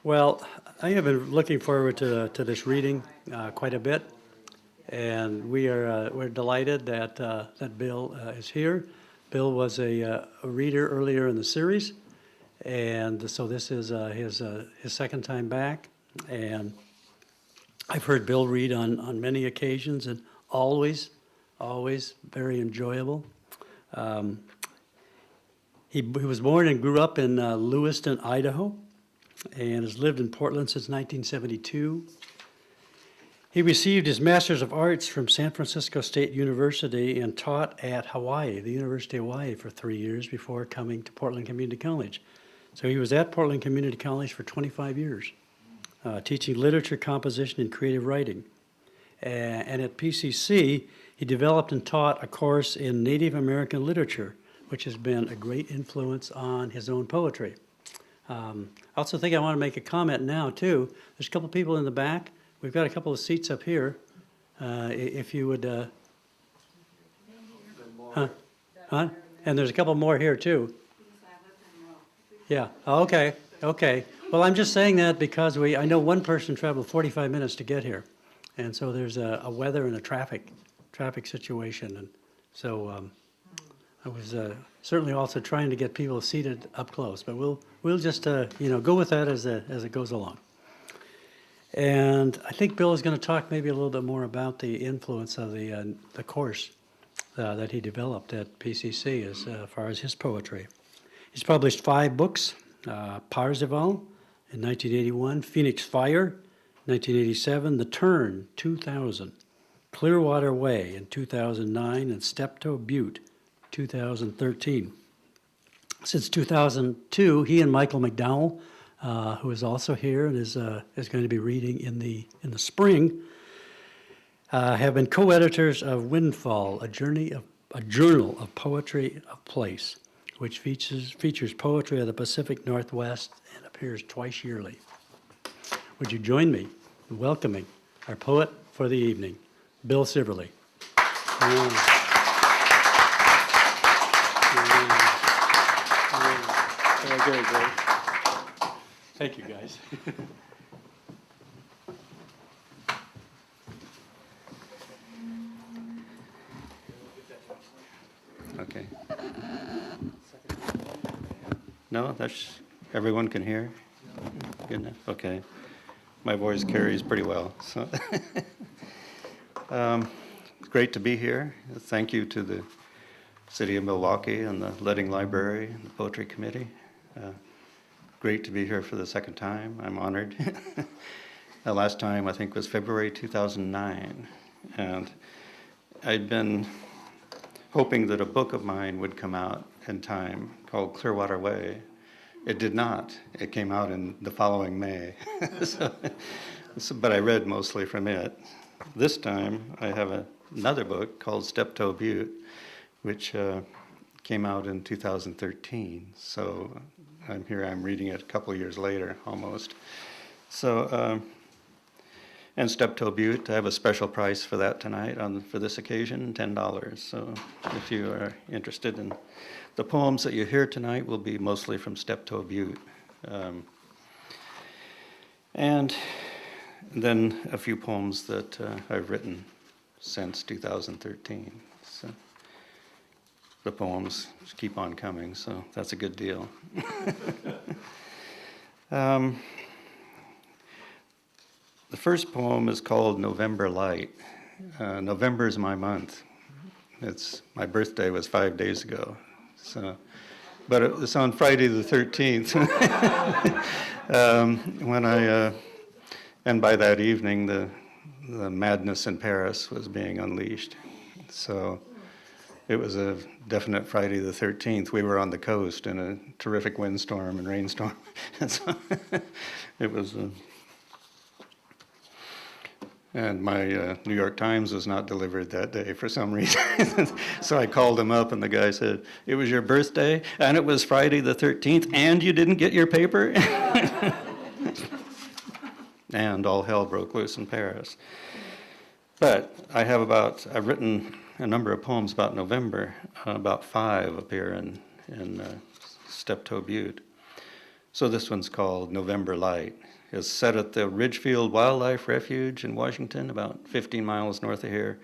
Well, I have been looking forward to this reading quite a bit, and we're delighted that Bill is here. Bill was a reader earlier in the series, and so this is his second time back. And I've heard Bill read on many occasions, and always very enjoyable. He was born and grew up in Lewiston, Idaho, and has lived in Portland since 1972. He received his Master's of Arts from San Francisco State University and taught at the University of Hawaii, for 3 years before coming to Portland Community College. So he was at Portland Community College for 25 years, teaching literature, composition, and creative writing. And at PCC, he developed and taught a course in Native American literature, which has been a great influence on his own poetry. I also think I want to make a comment now, too. There's a couple people in the back. We've got a couple of seats up here. If you would... Huh? And there's a couple more here, too. Yeah, okay. Well, I'm just saying that because I know one person traveled 45 minutes to get here. And so there's a weather and a traffic situation. And so I was certainly also trying to get people seated up close, but we'll just go with that as it goes along. And I think Bill is going to talk maybe a little bit more about the influence of the course that he developed at PCC as far as his poetry. He's published 5 books: Parzival in 1981, Phoenix Fire 1987, The Turn 2000, Clearwater Way in 2009, and Steptoe Butte 2013. Since 2002, he and Michael McDowell, who is also here and is going to be reading in the spring, have been co-editors of Windfall, a journal of poetry of place, which features poetry of the Pacific Northwest and appears twice yearly. Would you join me in welcoming our poet for the evening, Bill Siverly? Very great. Thank you, guys. Okay. No, everyone can hear? Good enough? Okay. My voice carries pretty well. So it's great to be here. Thank you to the City of Milwaukie and the Leading Library and the Poetry Committee. Great to be here for the second time. I'm honored. The last time, I think, was February 2009. And I'd been hoping that a book of mine would come out in time called Clearwater Way. It did not. It came out in the following May. But I read mostly from it. This time, I have another book called Steptoe Butte, which came out in 2013. So I'm reading it a couple of years later, almost. So, and Steptoe Butte, I have a special price for that tonight for this occasion, $10. So if you are interested in the poems that you hear tonight will be mostly from Steptoe Butte. And then a few poems that I've written since 2013. So the poems just keep on coming, so that's a good deal. The first poem is called November Light. November is my month. My birthday was 5 days ago. So, but it was on Friday the 13th and by that evening the madness in Paris was being unleashed. So it was a definite Friday the 13th. We were on the coast in a terrific windstorm and rainstorm. And so it was... And my New York Times was not delivered that day for some reason. So I called him up, and the guy said, "It was your birthday, and it was Friday the 13th, and you didn't get your paper?" And all hell broke loose in Paris. But I've written a number of poems about November. About 5 appear in Steptoe Butte. So this one's called November Light. It's set at the Ridgefield Wildlife Refuge in Washington, about 15 miles north of here,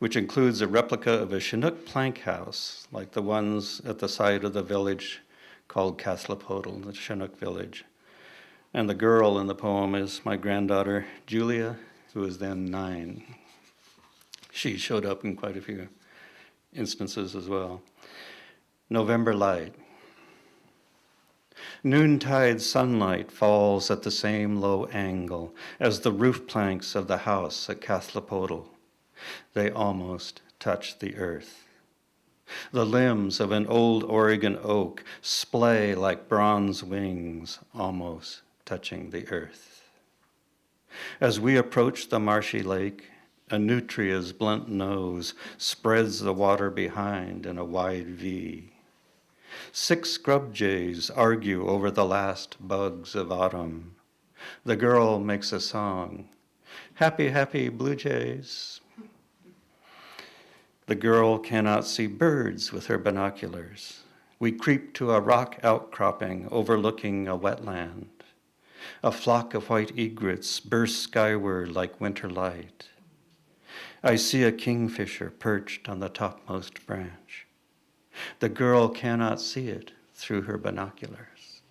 which includes a replica of a Chinook plank house, like the ones at the site of the village called Castlapodal, the Chinook village. And the girl in the poem is my granddaughter, Julia, who was then 9. She showed up in quite a few instances as well. November Light. Noontide sunlight falls at the same low angle as the roof planks of the house at Castlapodal. They almost touch the earth. The limbs of an old Oregon oak splay like bronze wings, almost touching the earth. As we approach the marshy lake, a nutria's blunt nose spreads the water behind in a wide V. 6 scrub jays argue over the last bugs of autumn. The girl makes a song, "Happy, happy blue jays." The girl cannot see birds with her binoculars. We creep to a rock outcropping overlooking a wetland. A flock of white egrets bursts skyward like winter light. I see a kingfisher perched on the topmost branch. The girl cannot see it through her binoculars.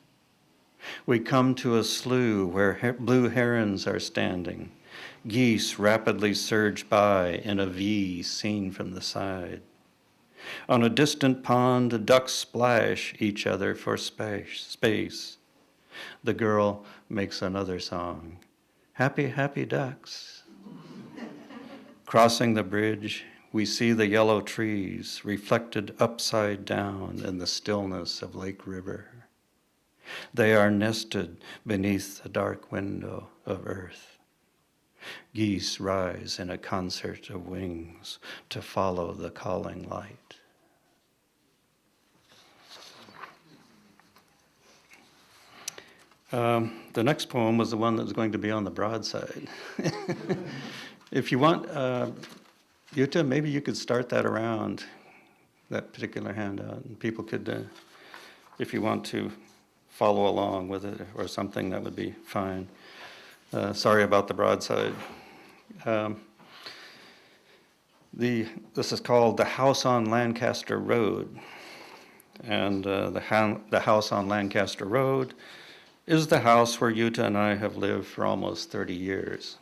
We come to a slough where blue herons are standing. Geese rapidly surge by in a V seen from the side. On a distant pond, ducks splash each other for space. The girl makes another song, "Happy, happy ducks." Crossing the bridge, we see the yellow trees reflected upside down in the stillness of Lake River. They are nested beneath the dark window of earth. Geese rise in a concert of wings to follow the calling light. The next poem was the one that was going to be on the broadside. If you want, Yuta, maybe you could start that around, that particular handout, and people could, if you want to follow along with it or something, that would be fine. Sorry about the broadside. This is called The House on Lancaster Road. And the house on Lancaster Road is the house where Yuta and I have lived for almost 30 years.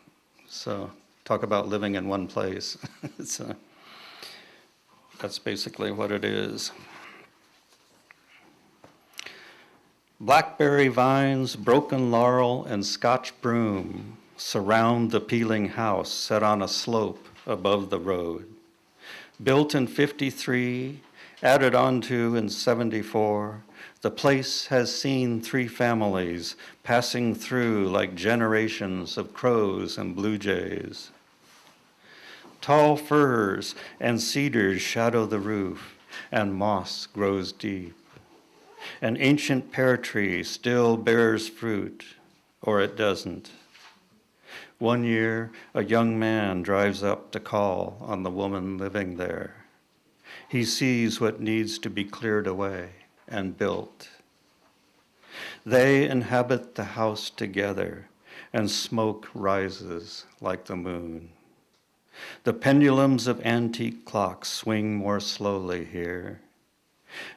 So talk about living in one place. That's basically what it is. Blackberry vines, broken laurel, and Scotch broom surround the peeling house set on a slope above the road. Built in 53, added onto in 74, the place has seen 3 families passing through like generations of crows and blue jays. Tall firs and cedars shadow the roof, and moss grows deep. An ancient pear tree still bears fruit, or it doesn't. One year, a young man drives up to call on the woman living there. He sees what needs to be cleared away and built. They inhabit the house together, and smoke rises like the moon. The pendulums of antique clocks swing more slowly here.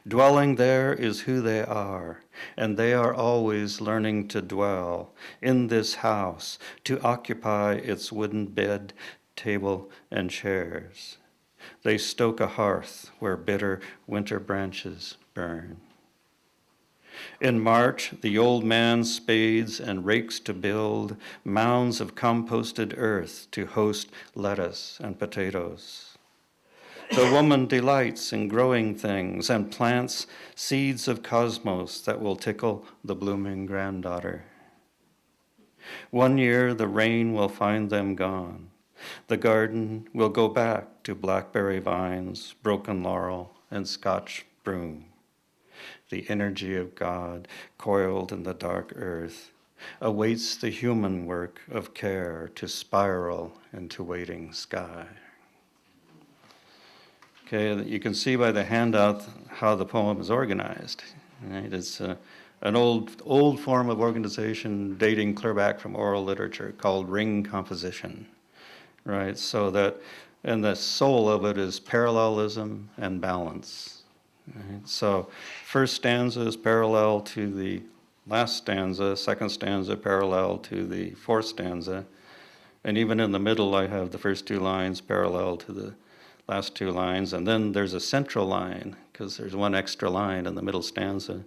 Dwelling there is who they are, and they are always learning to dwell in this house, to occupy its wooden bed, table, and chairs. They stoke a hearth where bitter winter branches burn. In March, the old man spades and rakes to build mounds of composted earth to host lettuce and potatoes. The woman delights in growing things and plants seeds of cosmos that will tickle the blooming granddaughter. One year, the rain will find them gone. The garden will go back to blackberry vines, broken laurel, and Scotch broom. The energy of God, coiled in the dark earth, awaits the human work of care to spiral into waiting sky. Okay, you can see by the handout how the poem is organized. Right? It's a an old form of organization dating clear back from oral literature called ring composition, right? So that, and the soul of it is parallelism and balance. Right? So first stanza is parallel to the last stanza, second stanza parallel to the fourth stanza, and even in the middle I have the first two lines parallel to the last two lines, and then there's a central line, because there's one extra line in the middle stanza,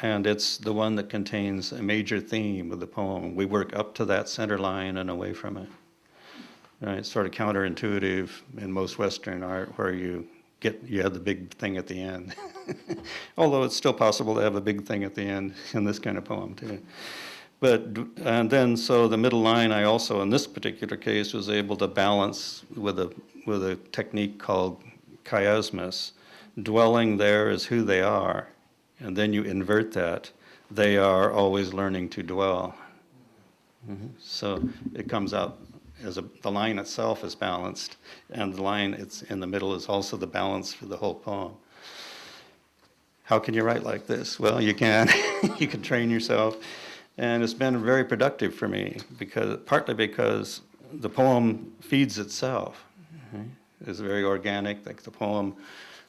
and it's the one that contains a major theme of the poem. We work up to that center line and away from it. Right? It's sort of counterintuitive in most Western art, where you have the big thing at the end. Although it's still possible to have a big thing at the end in this kind of poem too. But, and then, so the middle line, I also, in this particular case, was able to balance with a technique called chiasmus. Dwelling there is who they are, and then you invert that. They are always learning to dwell. So it comes out as the line itself is balanced, and the line it's in the middle is also the balance for the whole poem. How can you write like this? Well, you can. You can train yourself. And it's been very productive for me, partly because the poem feeds itself. Right? It's very organic. Like the poem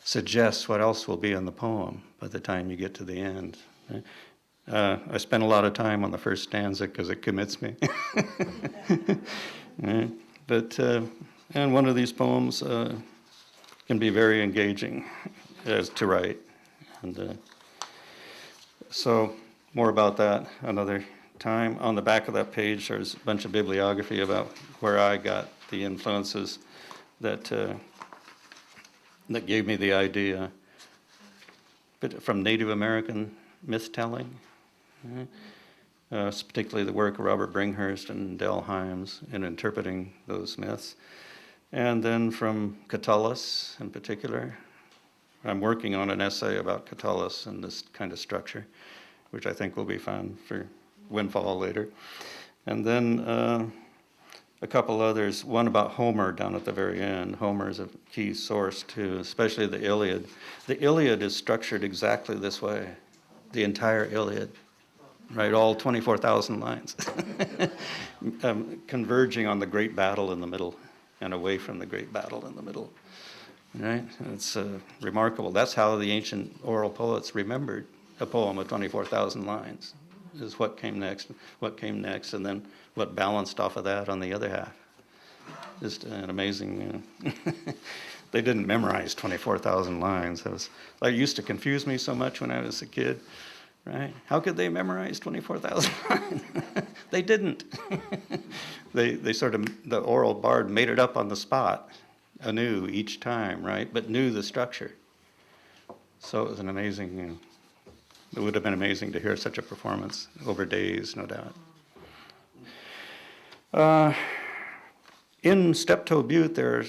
suggests what else will be in the poem by the time you get to the end. Right? I spent a lot of time on the first stanza because it commits me. Right? But and one of these poems can be very engaging as to write, and so. More about that another time. On the back of that page, there's a bunch of bibliography about where I got the influences that gave me the idea. But from Native American myth-telling, particularly the work of Robert Bringhurst and Del Hymes in interpreting those myths. And then from Catullus in particular. I'm working on an essay about Catullus and this kind of structure, which I think will be fun for Windfall later. And then a couple others, one about Homer down at the very end. Homer is a key source too, especially the Iliad. The Iliad is structured exactly this way, the entire Iliad, right? All 24,000 lines, converging on the great battle in the middle and away from the great battle in the middle, right? It's remarkable. That's how the ancient oral poets remembered a poem of 24,000 lines, is what came next, and then what balanced off of that on the other half. Just an amazing, they didn't memorize 24,000 lines. That used to confuse me so much when I was a kid, right? How could they memorize 24,000 lines? They didn't. They sort of, the oral bard made it up on the spot anew each time, right? But knew the structure. So it was an amazing, it would have been amazing to hear such a performance over days, no doubt. In Steptoe Butte, there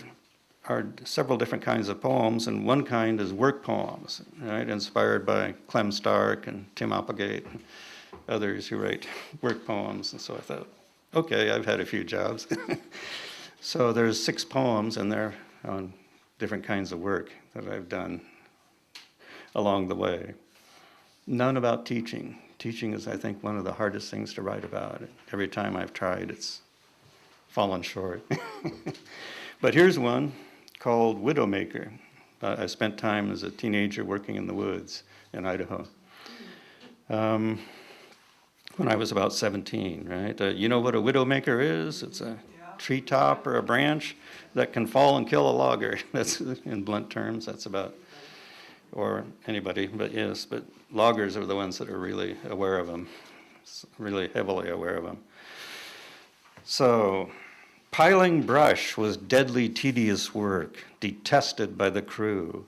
are several different kinds of poems, and one kind is work poems, right? Inspired by Clem Stark and Tim Applegate and others who write work poems. And so I thought, okay, I've had a few jobs. So there's 6 poems in there on different kinds of work that I've done along the way. None about teaching. Teaching is, I think, one of the hardest things to write about. Every time I've tried, it's fallen short. But here's one called Widowmaker. I spent time as a teenager working in the woods in Idaho. When I was about 17, right? You know what a widowmaker is? It's a treetop or a branch that can fall and kill a logger. That's, in blunt terms, that's about, or anybody, but yes, but loggers are the ones that are really aware of them, really heavily aware of them. So, piling brush was deadly tedious work, detested by the crew.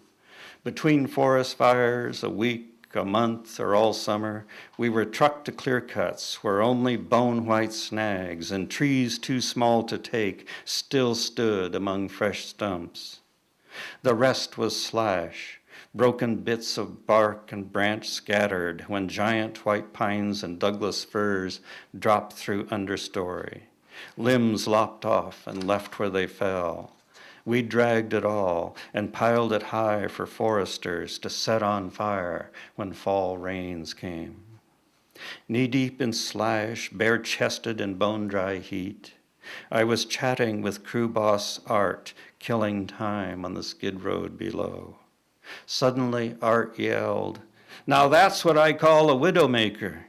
Between forest fires, a week, a month, or all summer, we were trucked to clear cuts where only bone-white snags and trees too small to take still stood among fresh stumps. The rest was slash, broken bits of bark and branch scattered when giant white pines and Douglas firs dropped through understory. Limbs lopped off and left where they fell. We dragged it all and piled it high for foresters to set on fire when fall rains came. Knee-deep in slash, bare-chested in bone-dry heat, I was chatting with crew boss Art, killing time on the skid road below. Suddenly, Art yelled, "Now that's what I call a widowmaker."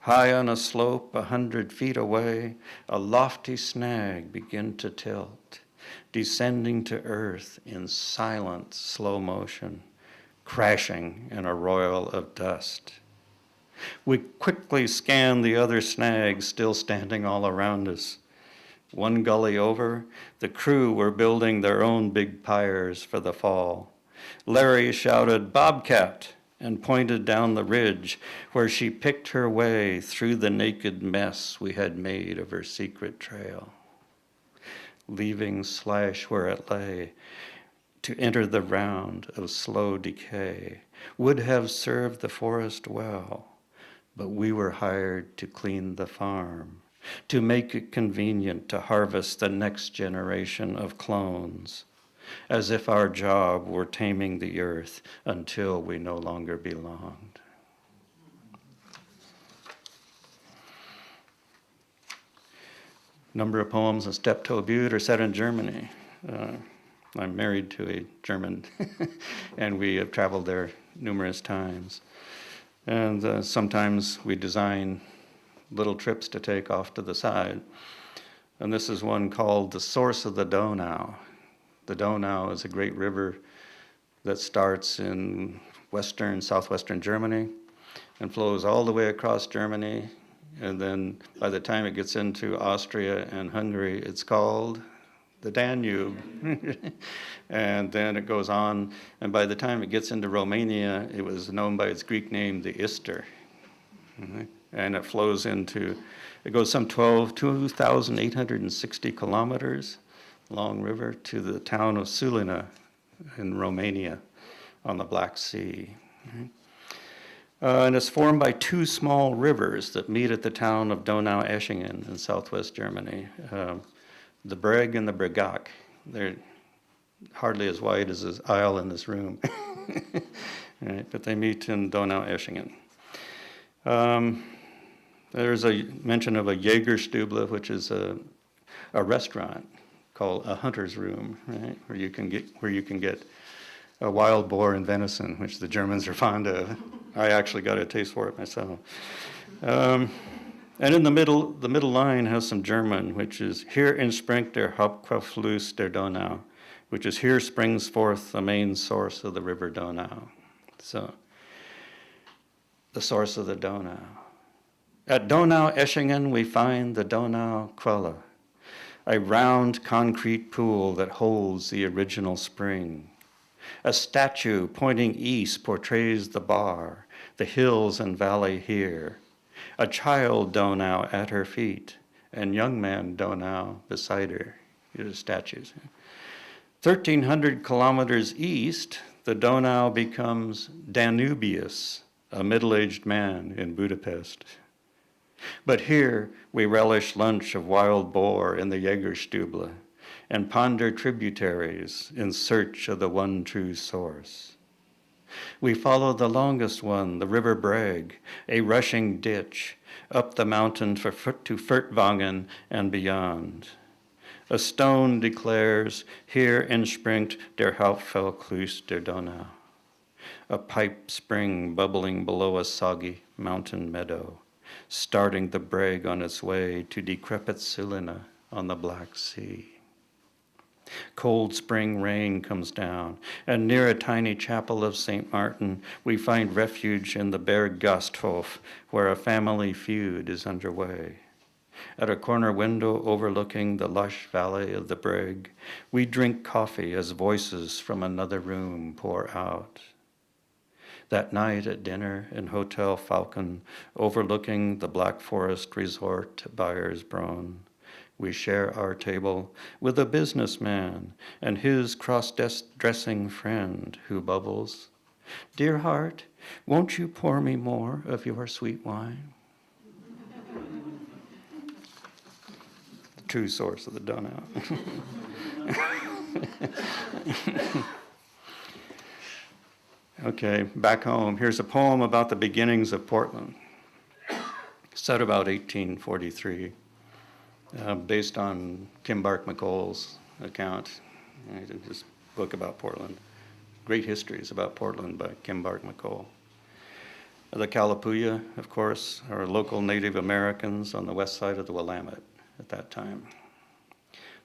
High on a slope 100 feet away, a lofty snag began to tilt, descending to earth in silent, slow motion, crashing in a royal of dust. We quickly scanned the other snags still standing all around us. One gully over, the crew were building their own big pyres for the fall. Larry shouted, "Bobcat," and pointed down the ridge where she picked her way through the naked mess we had made of her secret trail. Leaving slash where it lay to enter the round of slow decay would have served the forest well, but we were hired to clean the farm, to make it convenient to harvest the next generation of clones, as if our job were taming the earth until we no longer belonged. Number of poems in Steptoe Butte are set in Germany. I'm married to a German, and we have traveled there numerous times. And sometimes we design little trips to take off to the side. And this is one called The Source of the Donau. The Donau is a great river that starts in southwestern Germany and flows all the way across Germany. And then by the time it gets into Austria and Hungary, it's called the Danube. And then it goes on, and by the time it gets into Romania, it was known by its Greek name, the Ister. And it flows it goes some 2,860 kilometers, long river, to the town of Sulina in Romania on the Black Sea. And it's formed by two small rivers that meet at the town of Donau-Eschingen in southwest Germany. The Breg and the Bregach. They're hardly as wide as this aisle in this room. Right, but they meet in Donau-Eschingen. There's a mention of a Jägerstube, which is a restaurant called a hunter's room, right, where you can get a wild boar and venison, which the Germans are fond of. I actually got a taste for it myself. And in the middle line has some German, which is "Hier entspringt der Hauptquellfluss der Donau," which is "Here springs forth the main source of the river Donau." So, the source of the Donau. At Donau-Eschingen, we find the Donau-Quelle, a round concrete pool that holds the original spring. A statue pointing east portrays the bar, the hills and valley here. A child Donau at her feet, and young man Donau beside her. These are statues. 1,300 kilometers east, the Donau becomes Danubius, a middle-aged man in Budapest. But here we relish lunch of wild boar in the Jägerstube and ponder tributaries in search of the one true source. We follow the longest one, the River Breg, a rushing ditch, up the mountain to Furtwangen and beyond. A stone declares, "Hier entspringt der Hauptquellfluss der Donau," a pipe spring bubbling below a soggy mountain meadow, starting the Breg on its way to decrepit Sulina on the Black Sea. Cold spring rain comes down, and near a tiny chapel of St. Martin, we find refuge in the Berggasthof, where a family feud is underway. At a corner window overlooking the lush valley of the Breg, we drink coffee as voices from another room pour out. That night at dinner in Hotel Falcon, overlooking the Black Forest Resort at Bayersbronn, we share our table with a businessman and his cross-dressing friend who bubbles, "Dear heart, won't you pour me more of your sweet wine?" True source of the Donau. Okay, back home. Here's a poem about the beginnings of Portland, set about 1843, based on Kim Bark McColl's account. I did this book about Portland. Great Histories about Portland by Kim Bark McColl. The Kalapuya, of course, are local Native Americans on the west side of the Willamette at that time.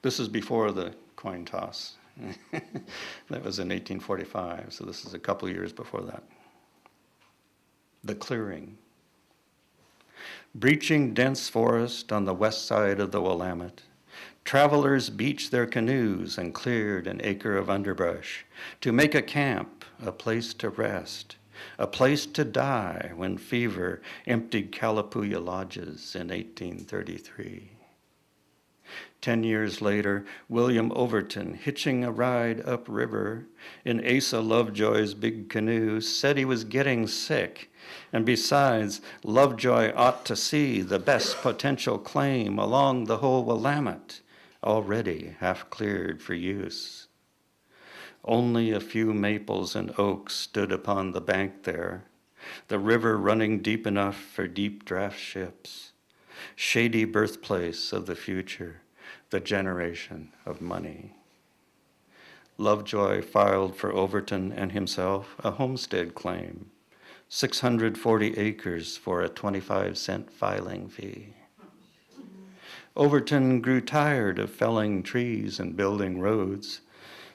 This is before the coin toss. That was in 1845, so this is a couple years before that. The Clearing. Breaching dense forest on the west side of the Willamette, travelers beached their canoes and cleared an acre of underbrush to make a camp, a place to rest, a place to die when fever emptied Kalapuya lodges in 1833. 10 years later, William Overton, hitching a ride upriver in Asa Lovejoy's big canoe, said he was getting sick. And besides, Lovejoy ought to see the best potential claim along the whole Willamette, already half cleared for use. Only a few maples and oaks stood upon the bank there, the river running deep enough for deep draft ships, shady birthplace of the future, the generation of money. Lovejoy filed for Overton and himself a homestead claim, 640 acres for a 25-cent filing fee. Overton grew tired of felling trees and building roads,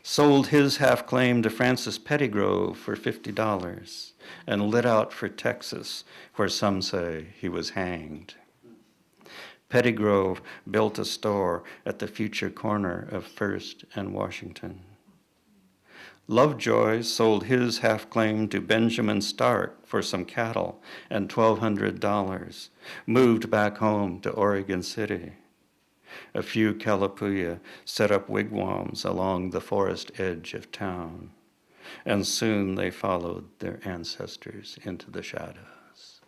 sold his half-claim to Francis Pettigrew for $50, and lit out for Texas, where some say he was hanged. Pettigrew built a store at the future corner of First and Washington. Lovejoy sold his half-claim to Benjamin Stark for some cattle and $1,200, moved back home to Oregon City. A few Kalapuya set up wigwams along the forest edge of town, and soon they followed their ancestors into the shadows.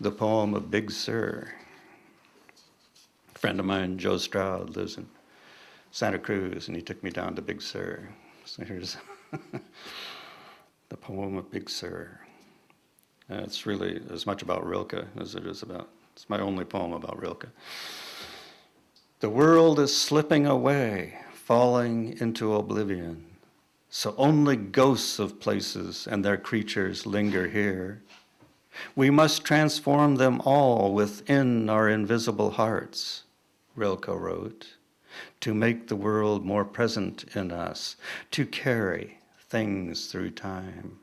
The poem of Big Sur. A friend of mine, Joe Stroud, lives in Santa Cruz, and he took me down to Big Sur. So here's the poem of Big Sur. It's really as much about Rilke as it is about, it's my only poem about Rilke. The world is slipping away, falling into oblivion. So only ghosts of places and their creatures linger here. We must transform them all within our invisible hearts, Rilke wrote, to make the world more present in us, to carry things through time.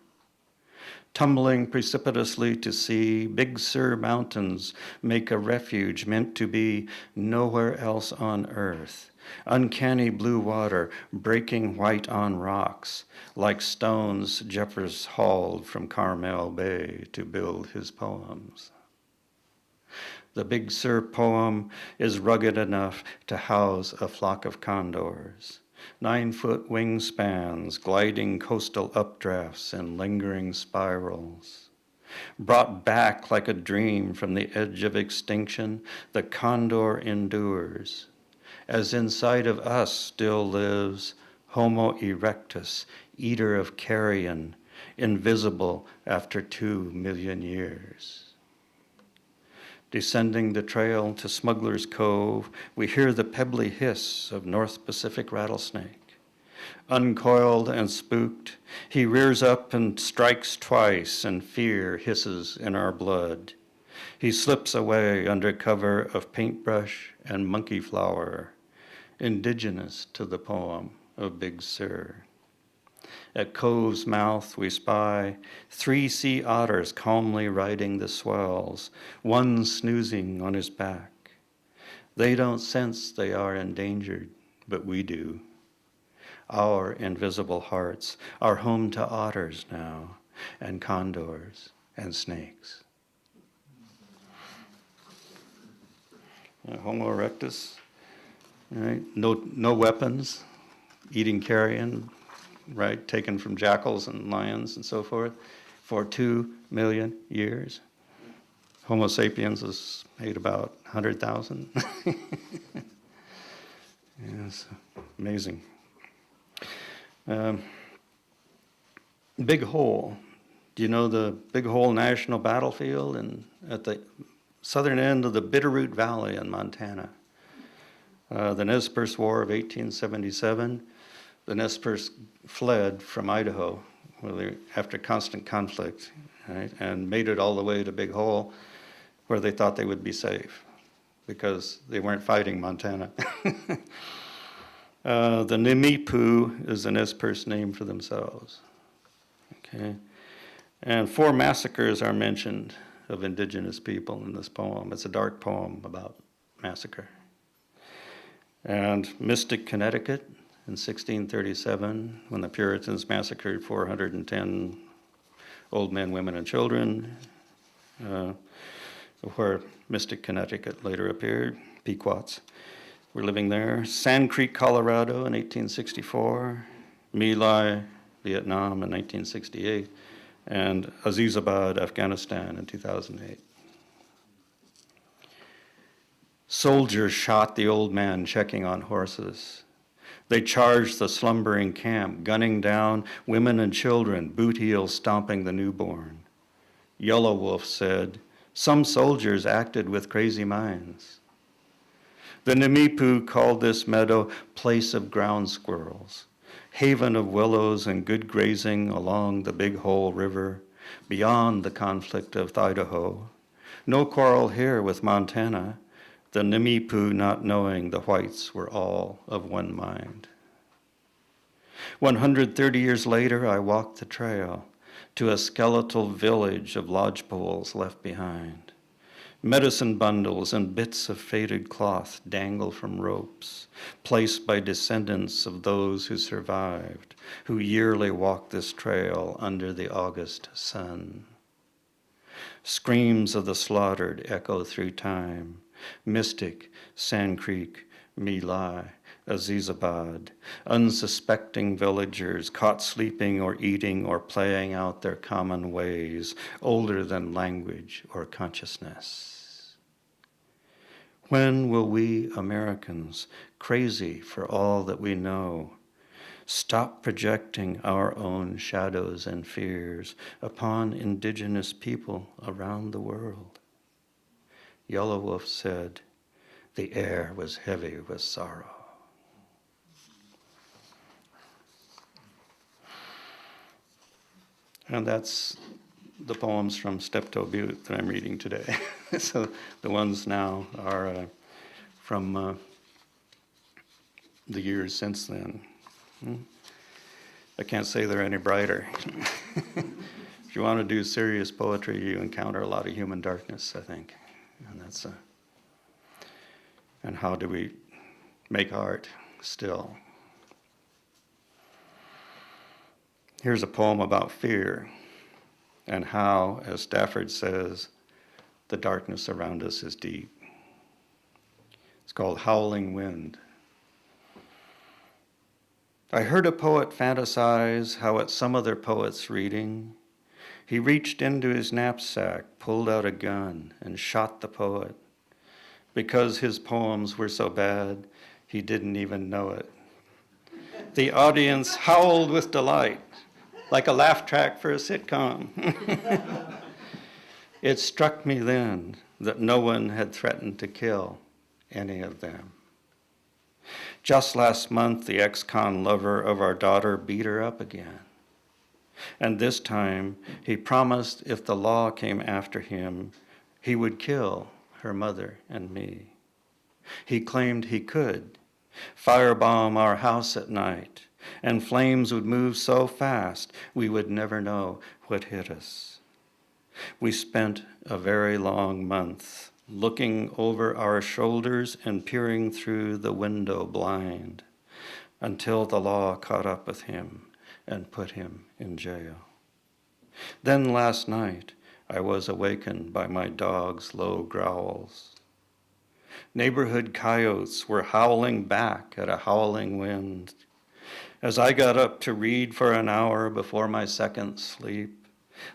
Tumbling precipitously to sea, Big Sur mountains make a refuge meant to be nowhere else on earth. Uncanny blue water breaking white on rocks, like stones Jeffers hauled from Carmel Bay to build his poems. The Big Sur poem is rugged enough to house a flock of condors, 9-foot wingspans gliding coastal updrafts in lingering spirals. Brought back like a dream from the edge of extinction, the condor endures, as inside of us still lives Homo erectus, eater of carrion, invisible after 2 million years. Descending the trail to Smuggler's Cove, we hear the pebbly hiss of North Pacific rattlesnake. Uncoiled and spooked, he rears up and strikes twice, and fear hisses in our blood. He slips away under cover of paintbrush and monkey flower, indigenous to the poem of Big Sur. At Cove's mouth we spy 3 sea otters calmly riding the swells, one snoozing on his back. They don't sense they are endangered, but we do. Our invisible hearts are home to otters now, and condors and snakes. Homo erectus, right? No weapons, eating carrion, right, taken from jackals and lions and so forth, for 2 million years. Homo sapiens has ate about 100,000. It's amazing. Big Hole. Do you know the Big Hole National Battlefield at the southern end of the Bitterroot Valley in Montana? The Nez Perce War of 1877, the Nez Perce fled from Idaho after constant conflict, right, and made it all the way to Big Hole, where they thought they would be safe because they weren't fighting Montana. The Nimipu is the Nez Perce name for themselves. Okay, and 4 massacres are mentioned of indigenous people in this poem. It's a dark poem about massacre. And Mystic, Connecticut, in 1637, when the Puritans massacred 410 old men, women, and children, where Mystic, Connecticut later appeared. Pequots were living there. Sand Creek, Colorado in 1864, My Lai, Vietnam in 1968, and Azizabad, Afghanistan in 2008. Soldiers shot the old man checking on horses. They charged the slumbering camp, gunning down women and children, boot heels stomping the newborn. Yellow Wolf said, "Some soldiers acted with crazy minds." The Nimipu called this meadow place of ground squirrels, haven of willows and good grazing along the Big Hole River, beyond the conflict of Idaho. No quarrel here with Montana, the Nimipu not knowing the whites were all of one mind. 130 years later, I walked the trail to a skeletal village of lodgepoles left behind. Medicine bundles and bits of faded cloth dangle from ropes, placed by descendants of those who survived, who yearly walk this trail under the August sun. Screams of the slaughtered echo through time. Mystic, Sand Creek, My Lai, Azizabad, unsuspecting villagers caught sleeping or eating or playing out their common ways, older than language or consciousness. When will we Americans, crazy for all that we know, stop projecting our own shadows and fears upon indigenous people around the world? Yellow Wolf said, "The air was heavy with sorrow." And that's the poems from Steptoe Butte that I'm reading today. So the ones now are from the years since then. I can't say they're any brighter. If you want to do serious poetry, you encounter a lot of human darkness, I think. And that's and how do we make art still? Here's a poem about fear and how, as Stafford says, the darkness around us is deep. It's called Howling Wind. I heard a poet fantasize how at some other poet's reading, he reached into his knapsack, pulled out a gun, and shot the poet. Because his poems were so bad, he didn't even know it. The audience howled with delight, like a laugh track for a sitcom. It struck me then that no one had threatened to kill any of them. Just last month, the ex-con lover of our daughter beat her up again. And this time, he promised if the law came after him, he would kill her mother and me. He claimed he could firebomb our house at night, and flames would move so fast we would never know what hit us. We spent a very long month looking over our shoulders and peering through the window blind until the law caught up with him and put him in jail. Then last night, I was awakened by my dog's low growls. Neighborhood coyotes were howling back at a howling wind. As I got up to read for an hour before my second sleep,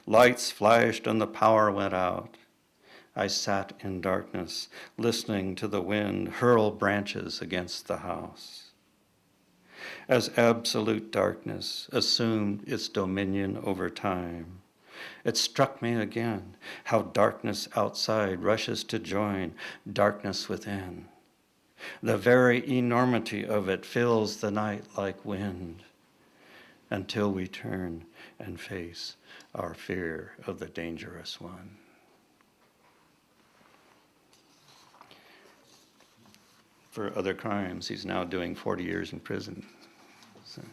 lights flashed and the power went out. I sat in darkness, listening to the wind hurl branches against the house. As absolute darkness assumed its dominion over time, it struck me again how darkness outside rushes to join darkness within. The very enormity of it fills the night like wind until we turn and face our fear of the dangerous one. For other crimes, he's now doing 40 years in prison. So.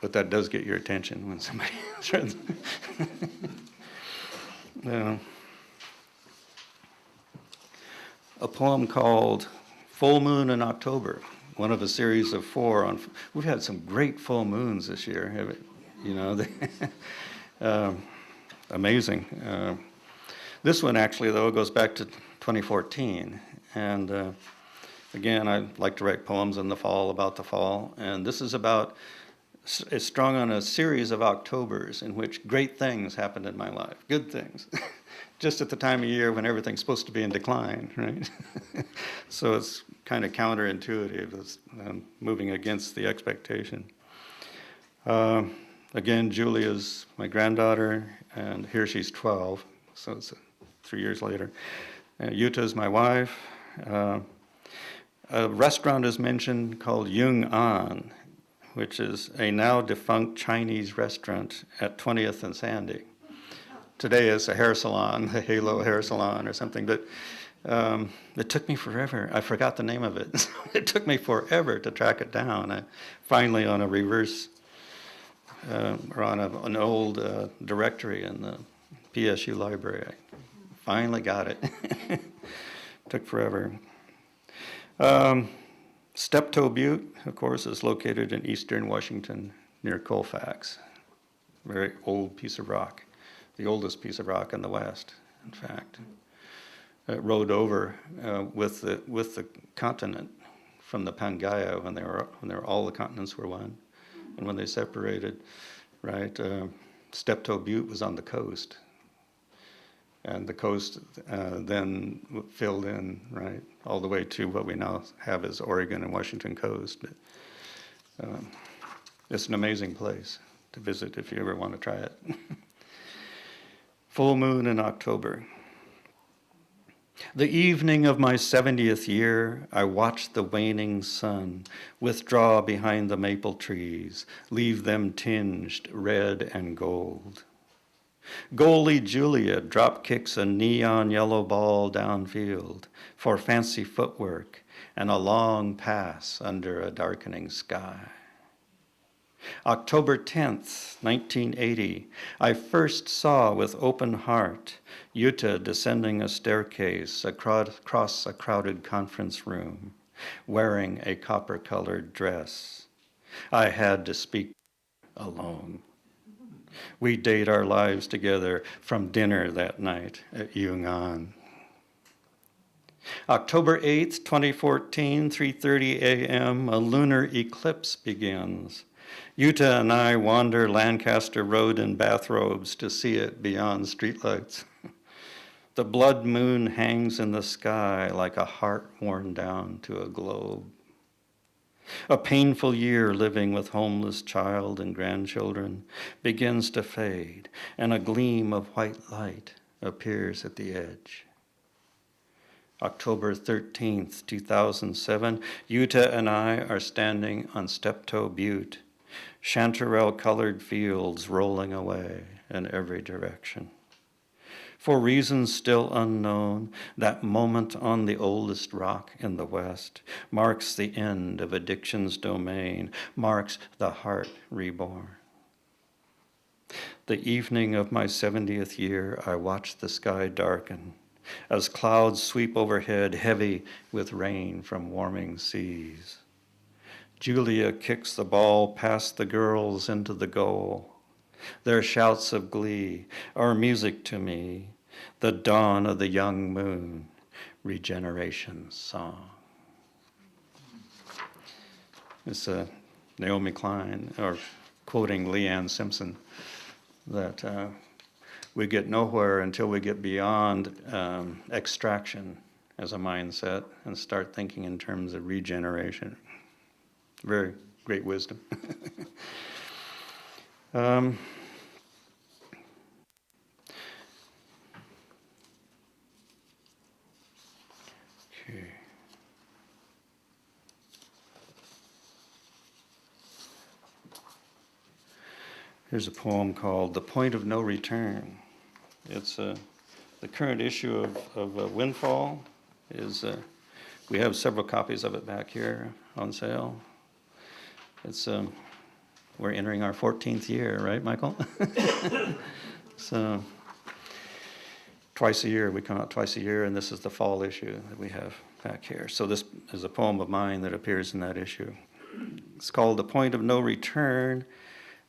But that does get your attention when somebody tries. A poem called Full Moon in October, one of a series of 4 on. We've had some great full moons this year, haven't you? Know, amazing. This one actually, though, goes back to 2014, and again, I like to write poems in the fall about the fall, and this is about. It's strung on a series of Octobers in which great things happened in my life, good things, just at the time of year when everything's supposed to be in decline, right? So it's kind of counterintuitive, it's moving against the expectation. Again, Julia's my granddaughter, and here she's 12, so it's 3 years later. Yuta's my wife. A restaurant is mentioned called Yung An, which is a now defunct Chinese restaurant at 20th and Sandy. Today it's a hair salon, the Halo Hair Salon or something, but it took me forever. I forgot the name of it. It took me forever to track it down. I finally, on a reverse, or on an old directory in the PSU library, I finally got it. Took forever. Steptoe Butte, of course, is located in eastern Washington near Colfax. Very old piece of rock, the oldest piece of rock in the West, in fact. It rode over with the continent from the Pangaea when all the continents were one, and when they separated, right? Steptoe Butte was on the coast, and the coast then filled in, right, all the way to what we now have as Oregon and Washington coast. It's an amazing place to visit if you ever want to try it. Full moon in October. The evening of my 70th year, I watched the waning sun withdraw behind the maple trees, leave them tinged red and gold. Goalie Julia drop kicks a neon yellow ball downfield for fancy footwork and a long pass under a darkening sky. October 10th, 1980, I first saw with open heart Yuta descending a staircase across a crowded conference room, wearing a copper-colored dress. I had to speak alone. We date our lives together from dinner that night at Yung An. October 8th, 2014, 3:30 a.m., a lunar eclipse begins. Yuta and I wander Lancaster Road in bathrobes to see it beyond streetlights. The blood moon hangs in the sky like a heart worn down to a globe. A painful year living with homeless child and grandchildren begins to fade, and a gleam of white light appears at the edge. October 13th, 2007, Yuta and I are standing on Steptoe Butte, chanterelle-colored fields rolling away in every direction. For reasons still unknown, that moment on the oldest rock in the West marks the end of addiction's domain, marks the heart reborn. The evening of my 70th year, I watched the sky darken as clouds sweep overhead, heavy with rain from warming seas. Julia kicks the ball past the girls into the goal. Their shouts of glee are music to me, the dawn of the young moon, regeneration song. It's Naomi Klein, or quoting Leanne Simpson, that we get nowhere until we get beyond extraction as a mindset and start thinking in terms of regeneration. Very great wisdom. Okay. Here's a poem called "The Point of No Return." It's the current issue of Windfall. We have several copies of it back here on sale. It's we're entering our 14th year, right, Michael? So twice a year, we come out twice a year, and this is the fall issue that we have back here. So this is a poem of mine that appears in that issue. It's called "The Point of No Return."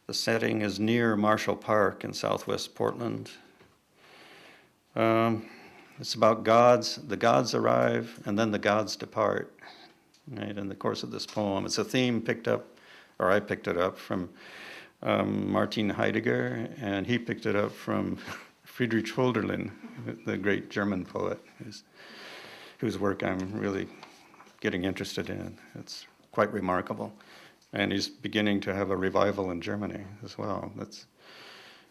The setting is near Marshall Park in southwest Portland. It's about the gods arrive, and then the gods depart, right, in the course of this poem. It's a theme I picked it up from Martin Heidegger, and he picked it up from Friedrich Hölderlin, the great German poet, whose work I'm really getting interested in. It's quite remarkable. And he's beginning to have a revival in Germany as well.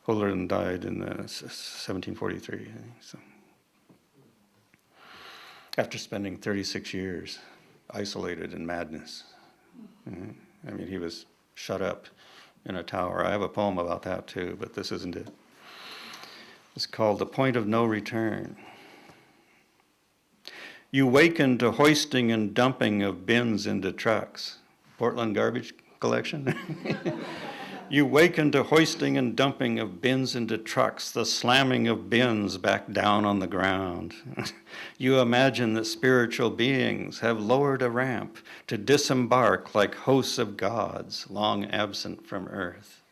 Hölderlin died in 1743, I think, so. After spending 36 years isolated in madness. I mean, he was shut up in a tower. I have a poem about that too, but this isn't it. It's called "The Point of No Return." You waken to hoisting and dumping of bins into trucks. Portland garbage collection. You waken to hoisting and dumping of bins into trucks, the slamming of bins back down on the ground. You imagine that spiritual beings have lowered a ramp to disembark like hosts of gods long absent from earth.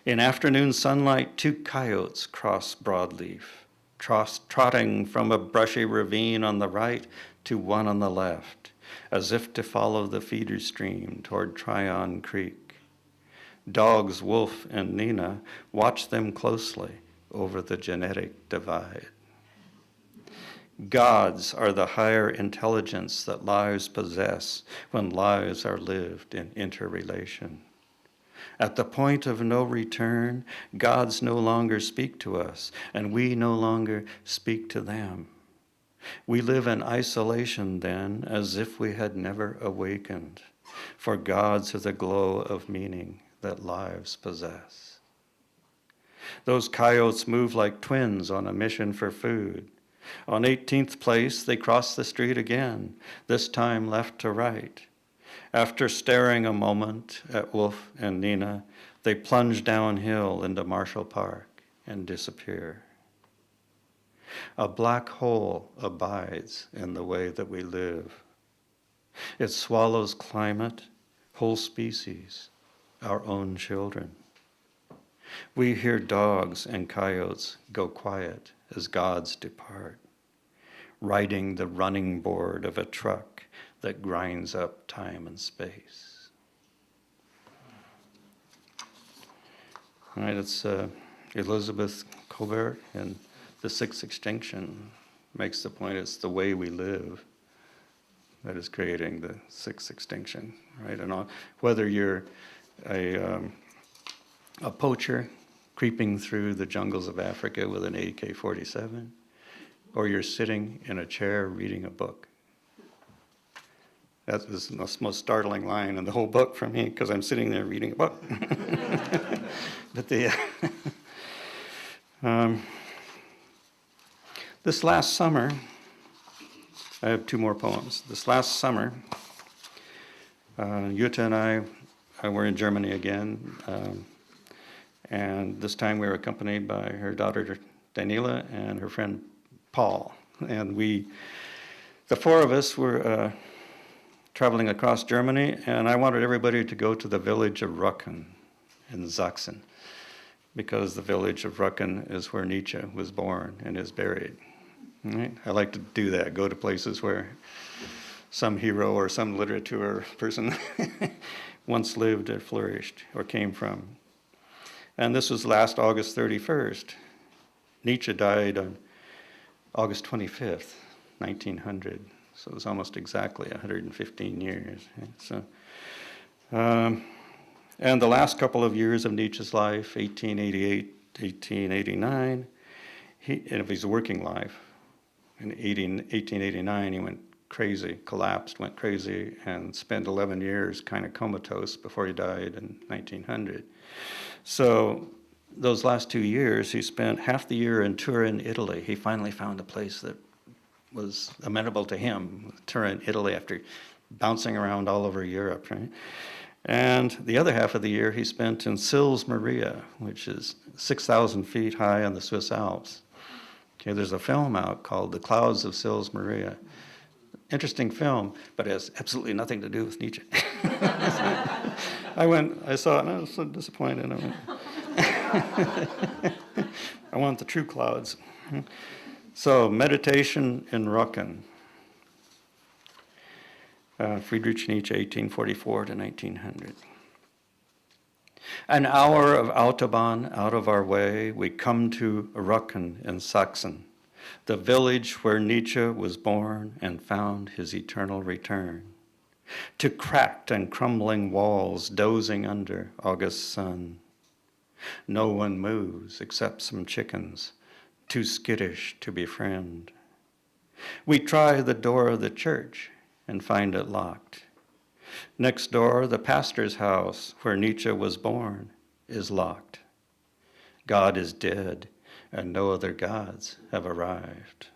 In afternoon sunlight, 2 coyotes cross broadleaf, trotting from a brushy ravine on the right to one on the left, as if to follow the feeder stream toward Tryon Creek. Dogs Wolf and Nina watch them closely over the genetic divide. Gods are the higher intelligence that lives possess when lives are lived in interrelation. At the point of no return, gods no longer speak to us, and we no longer speak to them. We live in isolation then, as if we had never awakened, for gods are the glow of meaning that lives possess. Those coyotes move like twins on a mission for food. On 18th place, they cross the street again, this time left to right. After staring a moment at Wolf and Nina, they plunge downhill into Marshall Park and disappear. A black hole abides in the way that we live. It swallows climate, whole species, our own children. We hear dogs and coyotes go quiet as gods depart, riding the running board of a truck that grinds up time and space. All right, it's Elizabeth Colbert, and the 6th extinction makes the point it's the way we live that is creating the 6th extinction, right? And whether you're a poacher creeping through the jungles of Africa with an AK-47, or you're sitting in a chair reading a book. That was the most startling line in the whole book for me, because I'm sitting there reading a book. But this last summer, I have 2 more poems. This last summer, Jutta and I were in Germany again, and this time we were accompanied by her daughter Daniela and her friend Paul. And the 4 of us were traveling across Germany, and I wanted everybody to go to the village of Rücken in Sachsen, because the village of Rücken is where Nietzsche was born and is buried. Right? I like to do that, go to places where some hero or some literature person once lived or flourished or came from. And this was last August 31st. Nietzsche died on August 25th, 1900. So it was almost exactly 115 years. So, and the last couple of years of Nietzsche's life, 1888, 1889, and of his working life, in 1889 he went crazy, collapsed, went crazy, and spent 11 years kind of comatose before he died in 1900. So those last 2 years, he spent half the year in Turin, Italy. He finally found a place that was amenable to him, Turin, Italy, after bouncing around all over Europe, right? And the other half of the year he spent in Sils Maria, which is 6,000 feet high on the Swiss Alps. Okay, there's a film out called The Clouds of Sils Maria. Interesting film, but it has absolutely nothing to do with Nietzsche. I saw it, and I was so disappointed. I want the true clouds. So, meditation in Rücken. Friedrich Nietzsche, 1844 to 1900. An hour of Autobahn out of our way, we come to Rücken in Sachsen, the village where Nietzsche was born and found his eternal return. To cracked and crumbling walls dozing under August sun. No one moves except some chickens, too skittish to befriend. We try the door of the church and find it locked. Next door, the pastor's house where Nietzsche was born is locked. God is dead, and no other gods have arrived.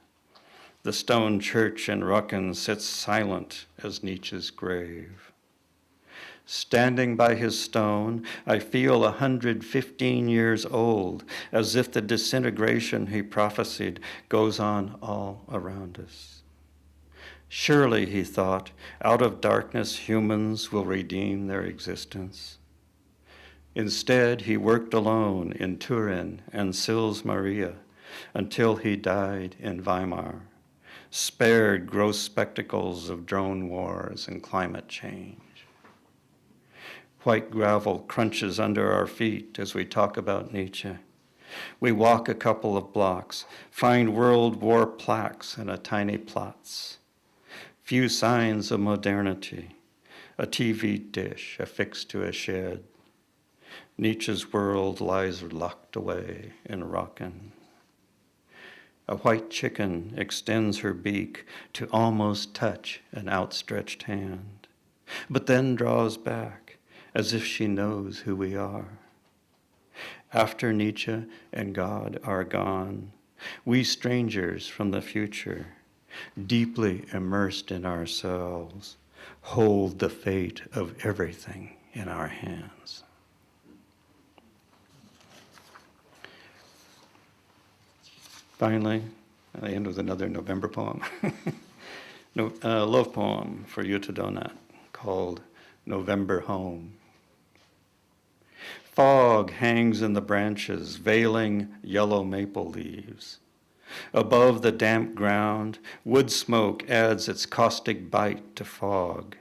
The stone church in Rücken sits silent as Nietzsche's grave. Standing by his stone, I feel 115 years old, as if the disintegration he prophesied goes on all around us. Surely, he thought, out of darkness humans will redeem their existence. Instead, he worked alone in Turin and Sils Maria until he died in Weimar, spared gross spectacles of drone wars and climate change. White gravel crunches under our feet as we talk about Nietzsche. We walk a couple of blocks, find World War plaques in a tiny Platz. Few signs of modernity, a TV dish affixed to a shed. Nietzsche's world lies locked away in Rücken. A white chicken extends her beak to almost touch an outstretched hand, but then draws back as if she knows who we are. After Nietzsche and God are gone, we strangers from the future, deeply immersed in ourselves, hold the fate of everything in our hands. Finally, I end with another November poem. A love poem for Jutta Donat called November Home. Fog hangs in the branches, veiling yellow maple leaves. Above the damp ground, wood smoke adds its caustic bite to fog.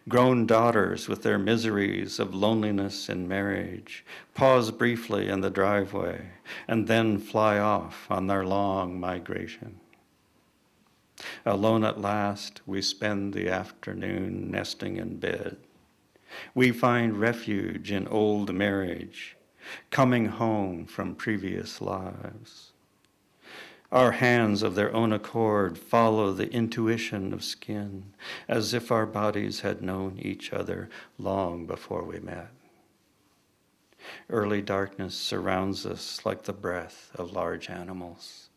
Grown daughters with their miseries of loneliness in marriage pause briefly in the driveway and then fly off on their long migration. Alone at last, we spend the afternoon nesting in bed. We find refuge in old marriage, coming home from previous lives. Our hands of their own accord follow the intuition of skin, as if our bodies had known each other long before we met. Early darkness surrounds us like the breath of large animals.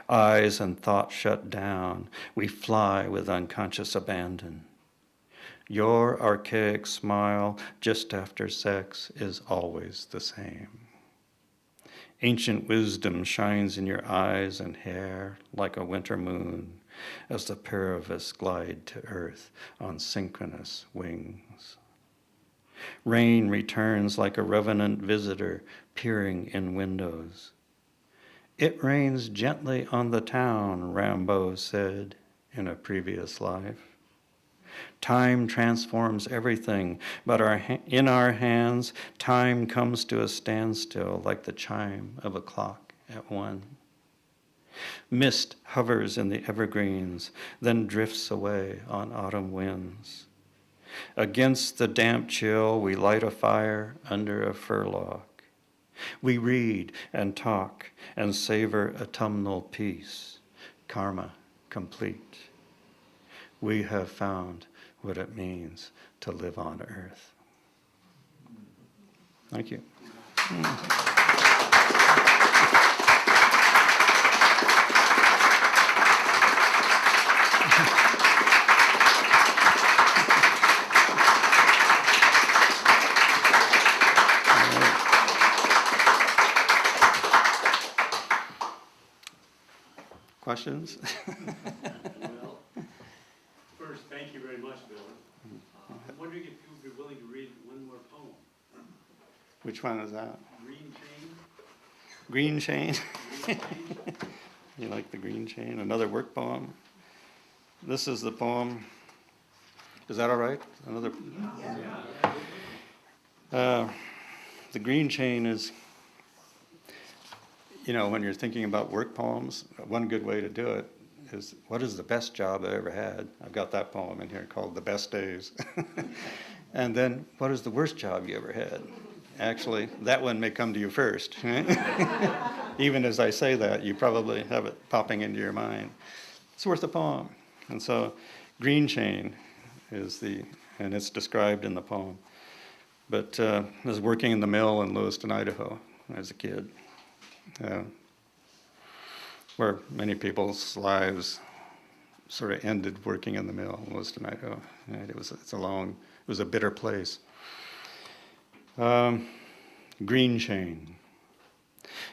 Eyes and thought shut down, we fly with unconscious abandon. Your archaic smile just after sex is always the same. Ancient wisdom shines in your eyes and hair like a winter moon as the pair of us glide to earth on synchronous wings. Rain returns like a revenant visitor peering in windows. It rains gently on the town, Rambo said in a previous life. Time transforms everything, but in our hands, time comes to a standstill like the chime of a clock at 1. Mist hovers in the evergreens, then drifts away on autumn winds. Against the damp chill, we light a fire under a fir log. We read and talk and savor autumnal peace, karma complete. We have found what it means to live on earth. Thank you. Questions? Well, first, thank you very much, Bill. I'm wondering if you would be willing to read one more poem. Which one is that? Green Chain. Green Chain? Green Chain. You like the Green Chain? Another work poem? This is the poem. Is that all right? Another. The Green Chain is, when you're thinking about work poems, one good way to do it is, what is the best job I ever had? I've got that poem in here called The Best Days. And then, what is the worst job you ever had? Actually, that one may come to you first. Even as I say that, you probably have it popping into your mind. It's worth a poem. And so, Green Chain is and it's described in the poem. But I was working in the mill in Lewiston, Idaho, as a kid. Where many people's lives sort of ended working in the mill in Lewiston, Idaho. And it was a bitter place. Green Chain.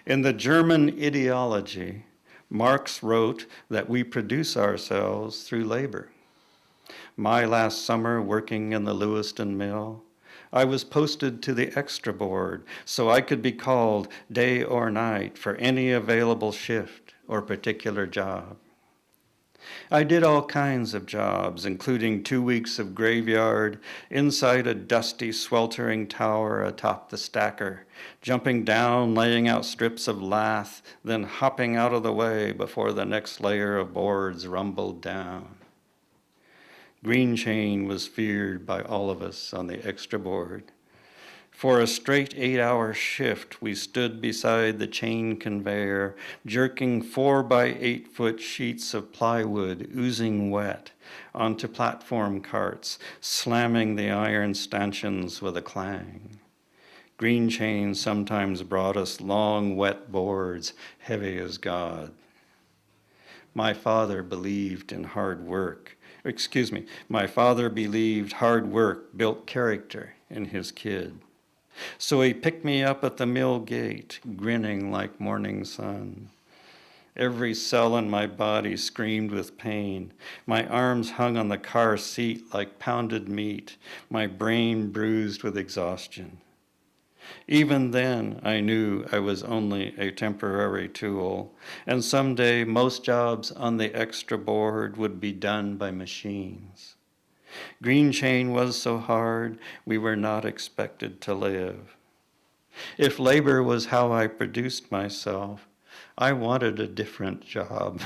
In the German ideology, Marx wrote that we produce ourselves through labor. My last summer working in the Lewiston mill, I was posted to the extra board so I could be called day or night for any available shift or particular job. I did all kinds of jobs, including 2 weeks of graveyard, inside a dusty, sweltering tower atop the stacker, jumping down, laying out strips of lath, then hopping out of the way before the next layer of boards rumbled down. Green Chain was feared by all of us on the extra board. For a straight 8-hour shift, we stood beside the chain conveyor, jerking 4 by 8 foot sheets of plywood oozing wet onto platform carts, slamming the iron stanchions with a clang. Green Chain sometimes brought us long, wet boards, heavy as God. My father believed in hard work. My father believed hard work built character in his kid. So he picked me up at the mill gate, grinning like morning sun. Every cell in my body screamed with pain. My arms hung on the car seat like pounded meat, my brain bruised with exhaustion. Even then, I knew I was only a temporary tool, and someday most jobs on the extra board would be done by machines. Green Chain was so hard, we were not expected to live. If labor was how I produced myself, I wanted a different job.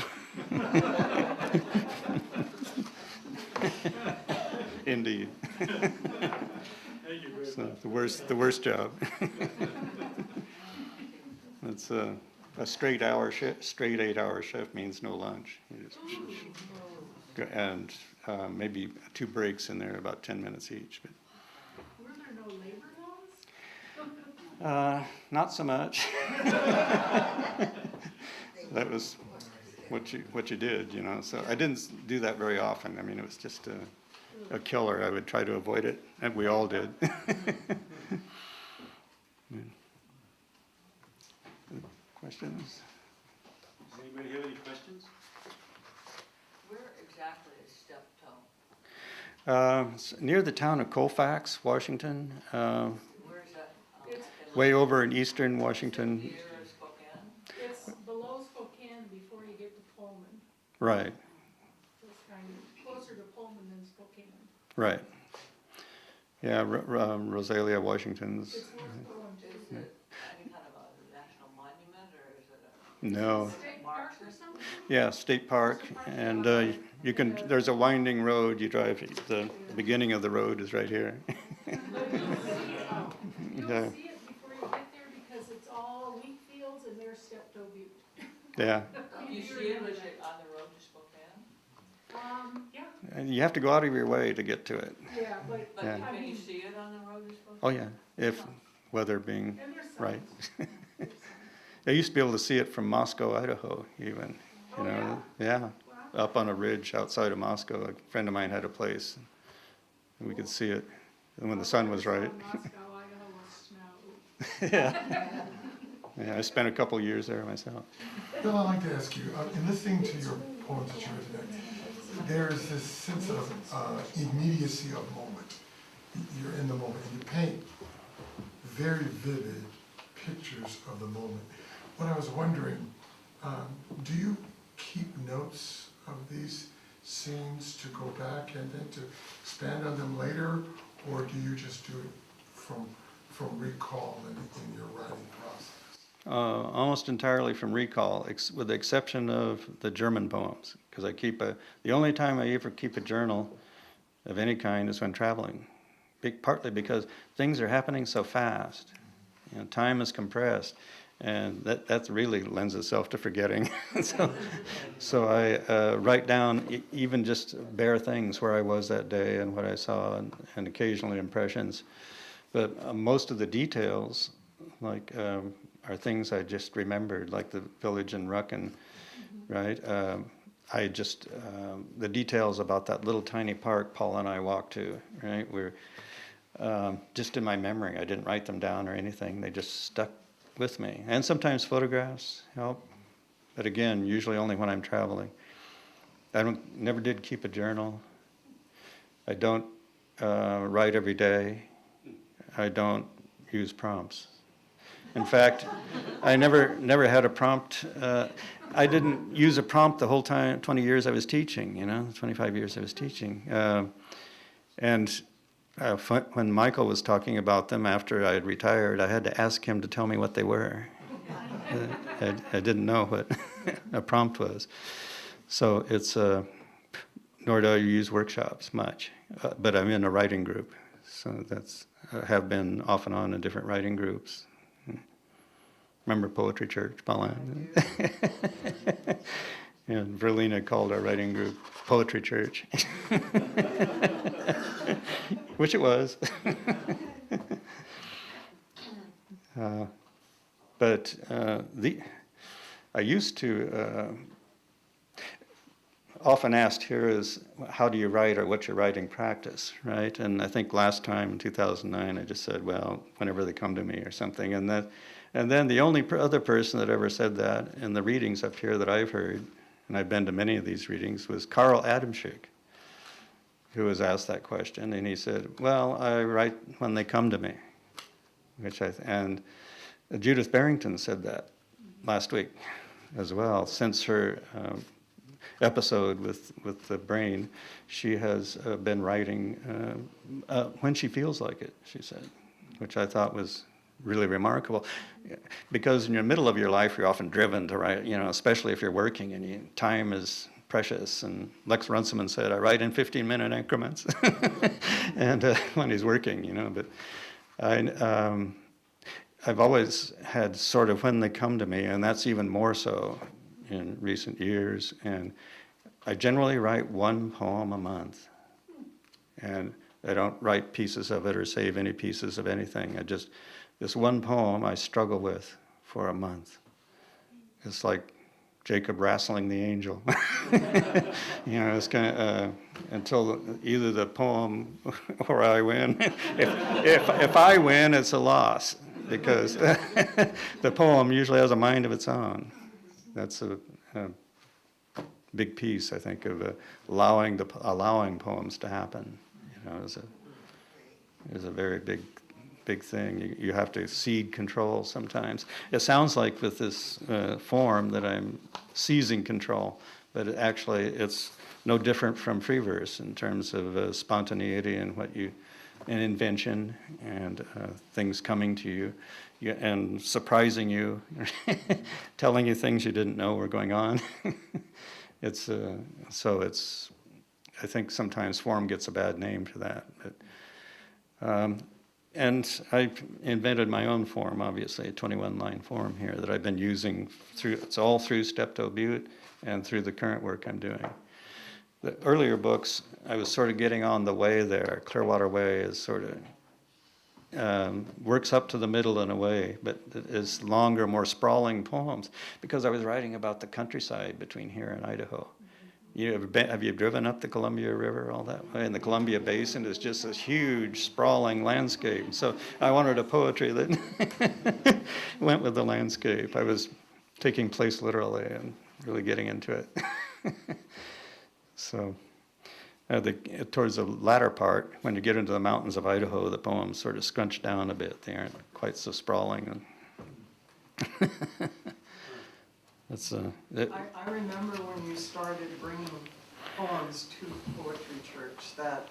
Indeed. So the worst job. It's a straight 8-hour shift means no lunch. You just go, and maybe 2 breaks in there, about 10 minutes each. But, were there no labor laws? Not so much. That was what you did, So I didn't do that very often. I mean, it was just a killer. I would try to avoid it, and we all did. Questions? Does anybody have any questions? Where exactly is Steptoe? It's near the town of Colfax, Washington, Where is that? It's way over in eastern Washington. Near Spokane? It's below Spokane before you get to Pullman. Right. It's kind of closer to Pullman than Spokane. Right. Yeah, Rosalia Washington's. It's worth going to. Is it any kind of a national monument, or is it No. State park or something? Yeah, state park, and you can. There's a winding road. You drive. The beginning of the road is right here. You'll Yeah. see it before you get there because it's all wheat fields and there's Steptoe Butte. Yeah. a, you see it as you're on the road to Spokane? Yeah, And you have to go out of your way to get to it. yeah, but, But Yeah. I can you mean, see it on the road to Spokane? Oh yeah, if weather being and there's right. signs. I used to be able to see it from Moscow, Idaho, even. You Oh, know, yeah, up on a ridge outside of Moscow. A friend of mine had a place, and we could see it when the sun was right. Moscow, Idaho was snow. Yeah. Yeah, I spent a couple years there myself. Bill, I'd like to ask you, in listening to your poems that you read today, there's this sense of immediacy of moment. You're in the moment, and you paint very vivid pictures of the moment. What I was wondering, do you keep notes of these scenes to go back and then to expand on them later, or do you just do it from recall in your writing process? Almost entirely from recall, with the exception of the German poems, because the only time I ever keep a journal of any kind is when traveling, partly because things are happening so fast, you know, time is compressed, and that really lends itself to forgetting. so I write down even just bare things, where I was that day and what I saw, and occasionally impressions, but most of the details, like, are things I just remembered, like the village in Rucken, right? The details about that little tiny park Paul and I walked to, right, were just in my memory. I didn't write them down or anything. They just stuck with me. And sometimes photographs help, but again, usually only when I'm traveling. Never did keep a journal. I don't write every day. I don't use prompts. In fact, I never had a prompt. I didn't use a prompt the whole time, 20 years I was teaching, 25 years I was teaching. When Michael was talking about them after I had retired, I had to ask him to tell me what they were. I didn't know what a prompt was. So nor do I use workshops much, but I'm in a writing group. So I have been off and on in different writing groups. Remember Poetry Church, Pauline? And Verlina called our writing group Poetry Church. Which it was. I used to, often asked here is, how do you write, or what's your writing practice, right? And I think last time in 2009 I just said, well, whenever they come to me or something. And then the only other person that ever said that in the readings up here that I've heard, and I've been to many of these readings, was Carl Adamczyk, who was asked that question. And he said, well, I write when they come to me. And Judith Barrington said that last week as well. Since her episode with the brain, she has been writing when she feels like it, she said, which I thought was really remarkable, because in the middle of your life you're often driven to write, especially if you're working and time is precious. And Lex Runciman said, I write in 15-minute increments, and when he's working, but I've always had sort of when they come to me, and that's even more so in recent years. And I generally write one poem a month, and I don't write pieces of it or save any pieces of anything. This one poem I struggle with for a month. It's like Jacob wrestling the angel. It's kind of until either the poem or I win. If I win, it's a loss, because the poem usually has a mind of its own. That's a big piece, I think, of allowing poems to happen. Is a very big thing. You have to cede control sometimes. It sounds like with this form that I'm seizing control, but actually it's no different from free verse in terms of spontaneity and and invention and things coming to you, and surprising you, telling you things you didn't know were going on. I think sometimes form gets a bad name for that. And I invented my own form, obviously, a 21-line form here that I've been using it's all through Steptoe Butte and through the current work I'm doing. The earlier books, I was sort of getting on the way there. Clearwater Way is sort of, works up to the middle in a way, but it's longer, more sprawling poems, because I was writing about the countryside between here and Idaho. Have you driven up the Columbia River all that way? And the Columbia Basin is just this huge, sprawling landscape. So I wanted a poetry that went with the landscape. I was taking place literally and really getting into it. So towards the latter part, when you get into the mountains of Idaho, the poems sort of scrunch down a bit. They aren't quite so sprawling. I remember when you started bringing poems to Poetry Church that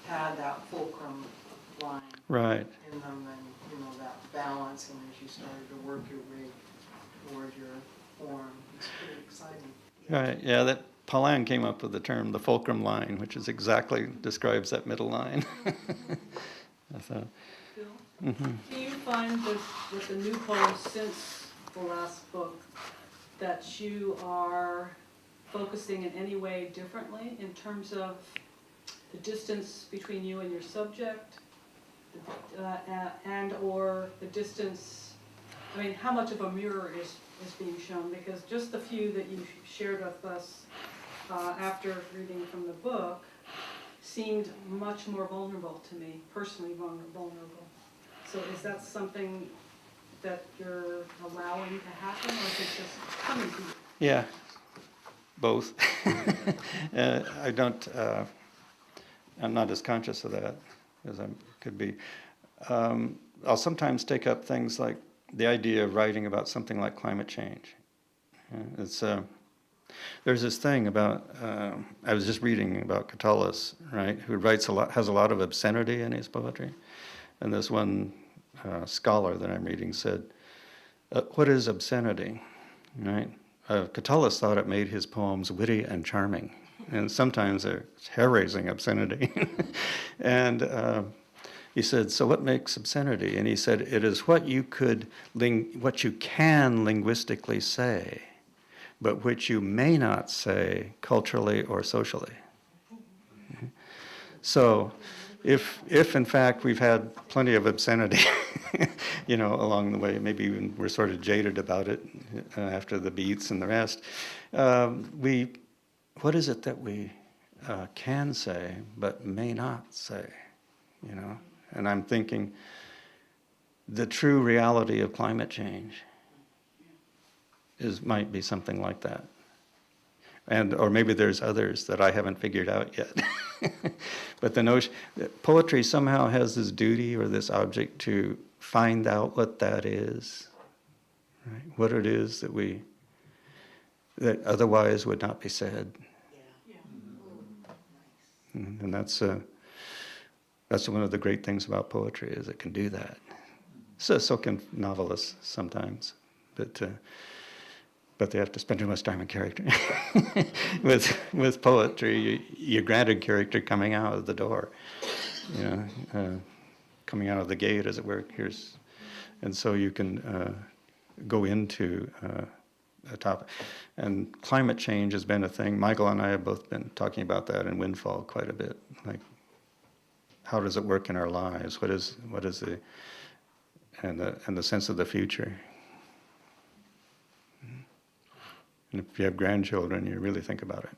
had that fulcrum line Right. in them, and that balance, and as you started to work your way toward your form, it's pretty exciting. Right, yeah, that Paulin came up with the term, the fulcrum line, which is exactly describes that middle line. I thought, Bill, do you find with the new poems since the last book that you are focusing in any way differently in terms of the distance between you and your subject, and or the distance, I mean, how much of a mirror is being shown? Because just the few that you shared with us after reading from the book seemed much more vulnerable to me, personally vulnerable. So is that something that you're allowing to happen, or is it just coming to you? yeah, both. I'm not as conscious of that as I could be. I'll sometimes take up things like the idea of writing about something like climate change. There's this thing about, I was just reading about Catullus, right, who has a lot of obscenity in his poetry. And this one scholar that I'm reading said, what is obscenity, right? Catullus thought it made his poems witty and charming. And sometimes they're hair-raising obscenity. And he said, so what makes obscenity? And he said, it is what you can linguistically say, but which you may not say culturally or socially. So if in fact we've had plenty of obscenity, along the way, maybe even we're sort of jaded about it after the Beats and the rest, what is it that we can say but may not say, And I'm thinking the true reality of climate change might be something like that. Or maybe there's others that I haven't figured out yet. But the notion that poetry somehow has this duty or this object to find out what that is, right? What it is that otherwise would not be said. Yeah. And that's one of the great things about poetry, is it can do that. So can novelists sometimes, but they have to spend too much time in character. With poetry, you're granted character coming out of the door, coming out of the gate, as it were. And so you can go into a topic. And climate change has been a thing. Michael and I have both been talking about that in Windfall quite a bit. Like, how does it work in our lives? What is the sense of the future? And if you have grandchildren, you really think about it.